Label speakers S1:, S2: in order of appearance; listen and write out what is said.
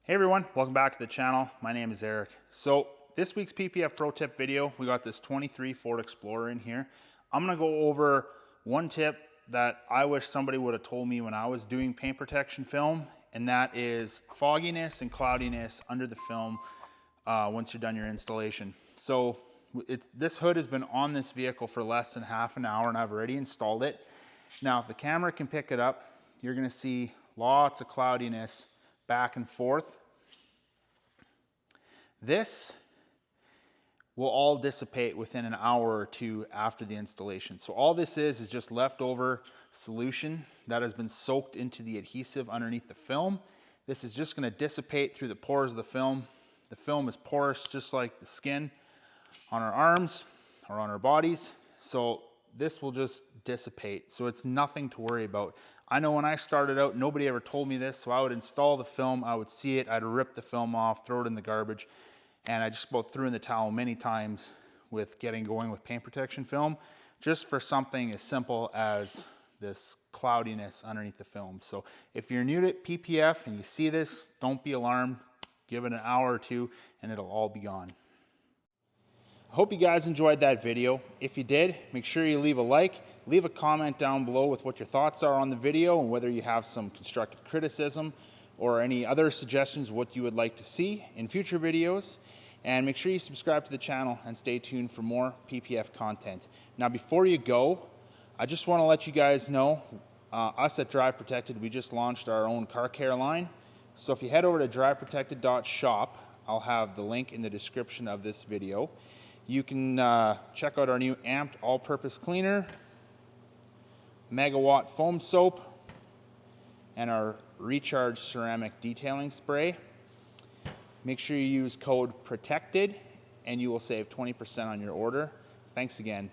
S1: Hey everyone, welcome back to the channel. My name is Eric. So this week's PPF Pro Tip video, we got this 23 Ford Explorer in here. I'm gonna go over one tip that I wish somebody would have told me when I was doing paint protection film, and that is fogginess and cloudiness under the film once you're done your installation. So this hood has been on this vehicle for less than half an hour and I've already installed it. Now, if the camera can pick it up, you're gonna see lots of cloudiness back and forth. This will all dissipate within an hour or two after the installation. So all this is just leftover solution that has been soaked into the adhesive underneath the film. This is just going to dissipate through the pores of the film. The film is porous just like the skin on our arms or on our bodies. So this will just dissipate. So it's nothing to worry about. I know when I started out, nobody ever told me this. So I would install the film, I would see it, I'd rip the film off, throw it in the garbage. And I just about threw in the towel many times with getting going with paint protection film, just for something as simple as this cloudiness underneath the film. So if you're new to PPF and you see this, don't be alarmed. Give it an hour or two and it'll all be gone. I hope you guys enjoyed that video. If you did, make sure you leave a like, leave a comment down below with what your thoughts are on the video and whether you have some constructive criticism or any other suggestions what you would like to see in future videos. And make sure you subscribe to the channel and stay tuned for more PPF content. Now, before you go, I just want to let you guys know, us at Drive Protected, we just launched our own car care line. So if you head over to driveprotected.shop, I'll have the link in the description of this video. You can check out our new amped all-purpose cleaner, megawatt foam soap, and our recharge ceramic detailing spray. Make sure you use code PROTECTED and you will save 20% on your order. Thanks again.